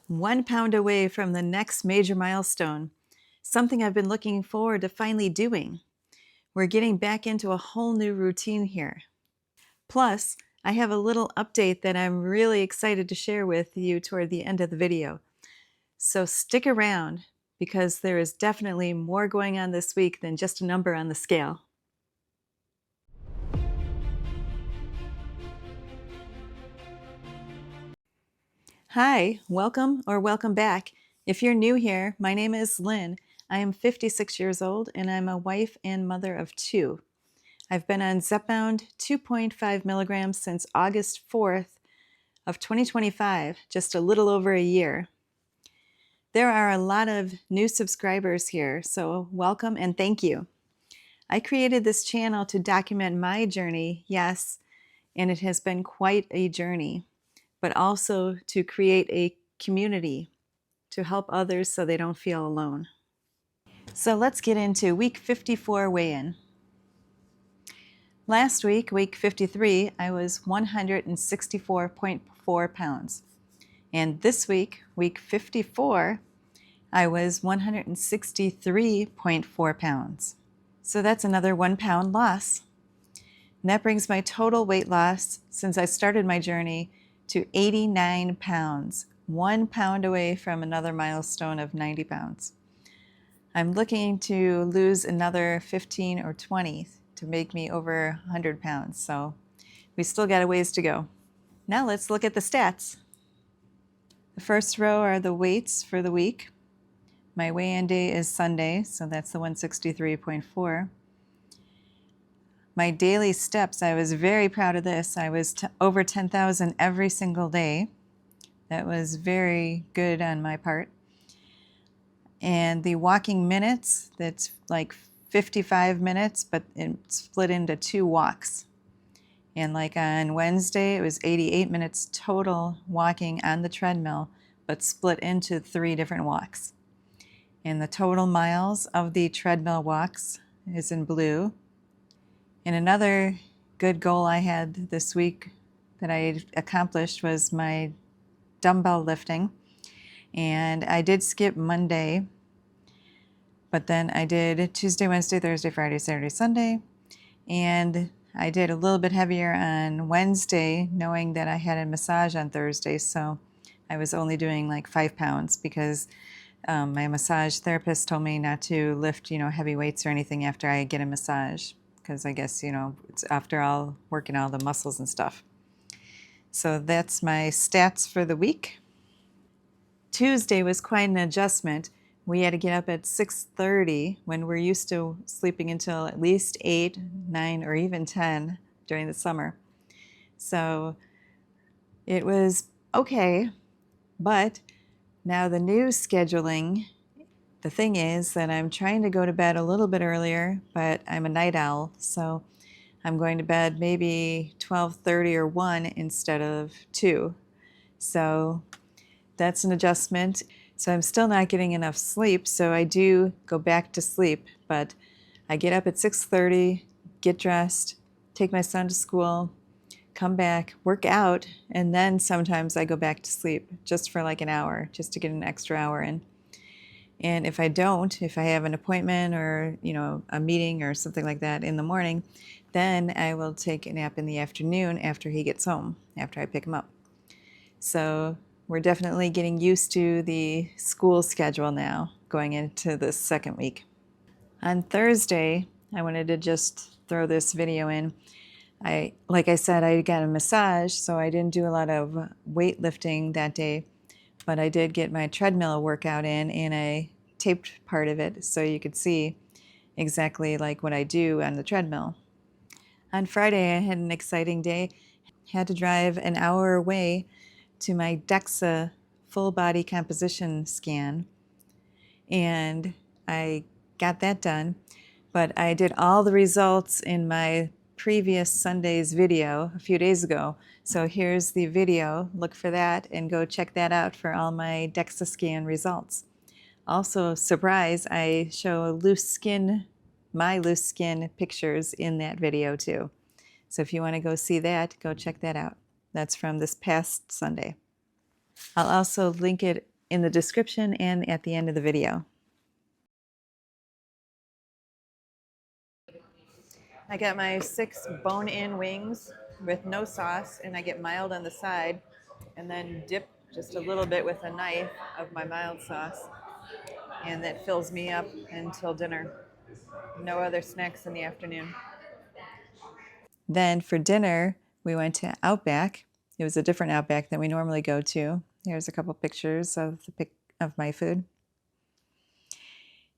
1 pound away from the next major milestone, something I've been looking forward to finally doing. We're getting back into a whole new routine here. Plus, I have a little update that I'm really excited to share with you toward the end of the video. So stick around because there is definitely more going on this week than just a number on the scale. Hi, welcome or welcome back. If you're new here, my name is Lynn. I am 56 years old and I'm a wife and mother of 2. I've been on Zepbound 2.5 milligrams since August 4th of 2025, just a little over a year. There are a lot of new subscribers here, so welcome and thank you. I created this channel to document my journey, yes, and it has been quite a journey, but also to create a community to help others so they don't feel alone. So let's get into week 54 weigh-in. Last week, week 53, I was 164.4 pounds. And this week, week 54, I was 163.4 pounds. So that's another 1 pound loss. And that brings my total weight loss since I started my journey to 89 pounds, 1 pound away from another milestone of 90 pounds. I'm looking to lose another 15 or 20 to make me over 100 pounds, so we still got a ways to go. Now let's look at the stats. The first row are the weights for the week. My weigh-in day is Sunday, so that's the 163.4. My daily steps, I was very proud of this. I was over 10,000 every single day. That was very good on my part. And the walking minutes, that's like 55 minutes, but it's split into 2 walks. And like on Wednesday, it was 88 minutes total walking on the treadmill, but split into 3 different walks. And the total miles of the treadmill walks is in blue. And another good goal I had this week that I accomplished was my dumbbell lifting. And I did skip Monday, but then I did Tuesday, Wednesday, Thursday, Friday, Saturday, Sunday. And I did a little bit heavier on Wednesday, knowing that I had a massage on Thursday. So I was only doing like 5 pounds because my massage therapist told me not to lift, heavy weights or anything after I get a massage. Because I guess, it's after all working all the muscles and stuff. So that's my stats for the week. Tuesday was quite an adjustment. We had to get up at 6:30 when we're used to sleeping until at least 8, 9, or even 10 during the summer. So it was okay, but now the new scheduling, the thing is that I'm trying to go to bed a little bit earlier, but I'm a night owl, so I'm going to bed maybe 12:30 or 1 instead of 2. So that's an adjustment. So I'm still not getting enough sleep, so I do go back to sleep, but I get up at 6:30, get dressed, take my son to school, come back, work out, and then sometimes I go back to sleep just for like an hour, just to get an extra hour in. And if I have an appointment or, a meeting or something like that in the morning, then I will take a nap in the afternoon after he gets home, after I pick him up. So we're definitely getting used to the school schedule now, going into the second week. On Thursday, I wanted to just throw this video in. Like I said, I got a massage, so I didn't do a lot of weightlifting that day, but I did get my treadmill workout in, and I taped part of it so you could see exactly like what I do on the treadmill. On Friday, I had an exciting day. Had to drive an hour away to my DEXA full body composition scan, and I got that done, but I did all the results in my previous Sunday's video a few days ago. So here's the video. Look for that and go check that out for all my DEXA scan results. Also, surprise, I show my loose skin pictures in that video too. So if you want to go see that, go check that out. That's from this past Sunday. I'll also link it in the description and at the end of the video. I got my 6 bone-in wings with no sauce, and I get mild on the side, and then dip just a little bit with a knife of my mild sauce, and that fills me up until dinner. No other snacks in the afternoon. Then for dinner, we went to Outback. It was a different Outback than we normally go to. Here's a couple pictures of my food.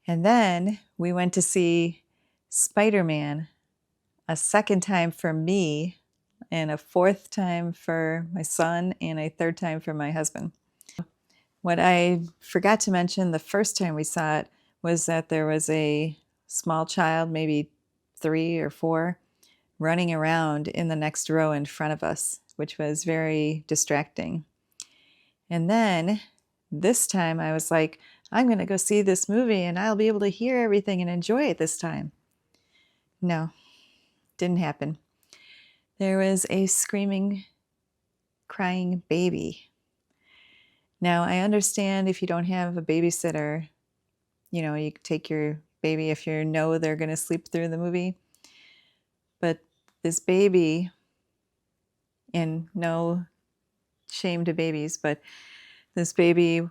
And then we went to see Spider-Man, a second time for me, and a fourth time for my son, and a third time for my husband. What I forgot to mention the first time we saw it was that there was a small child, maybe 3 or 4, running around in the next row in front of us, which was very distracting. And then this time I was like, I'm going to go see this movie and I'll be able to hear everything and enjoy it this time. No, didn't happen. There was a screaming, crying baby. Now, I understand if you don't have a babysitter, you know, you take your baby if you know they're going to sleep through the movie. But this baby, and no shame to babies, but this baby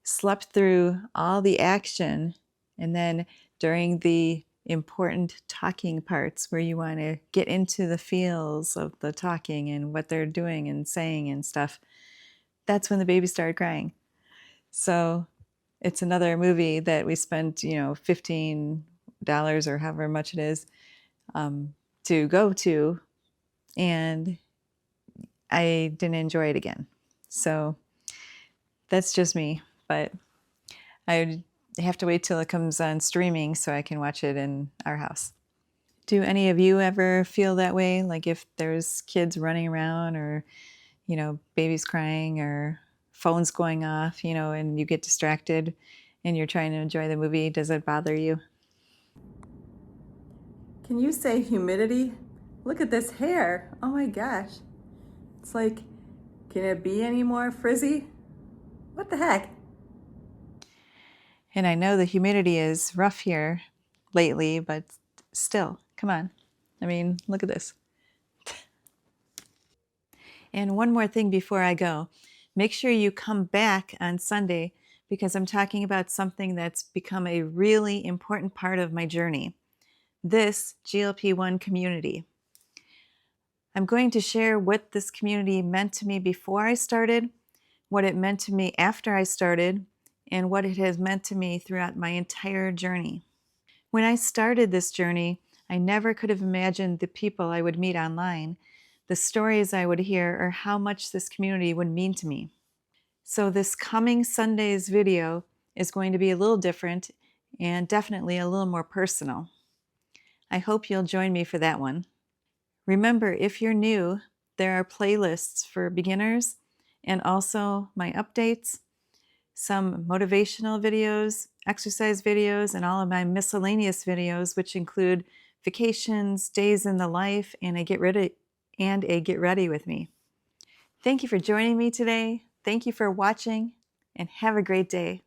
slept through all the action, and then during the important talking parts where you want to get into the feels of the talking and what they're doing and saying and stuff, that's when the baby started crying. So it's another movie that we spent, $15 or however much it is to go to, and I didn't enjoy it again. So that's just me, but I have to wait till it comes on streaming so I can watch it in our house. Do any of you ever feel that way? Like if there's kids running around or, babies crying or phones going off, and you get distracted and you're trying to enjoy the movie, does it bother you? Can you say humidity? Look at this hair. Oh my gosh. It's like, can it be any more frizzy? What the heck? And I know the humidity is rough here lately, but still, come on. I mean, look at this. And one more thing before I go. Make sure you come back on Sunday because I'm talking about something that's become a really important part of my journey. This GLP-1 community. I'm going to share what this community meant to me before I started, what it meant to me after I started, and what it has meant to me throughout my entire journey. When I started this journey, I never could have imagined the people I would meet online, the stories I would hear, or how much this community would mean to me. So this coming Sunday's video is going to be a little different and definitely a little more personal. I hope you'll join me for that one. Remember, if you're new, there are playlists for beginners and also my updates, some motivational videos, exercise videos, and all of my miscellaneous videos, which include vacations, days in the life, and a get ready with me. Thank you for joining me today. Thank you for watching, and have a great day.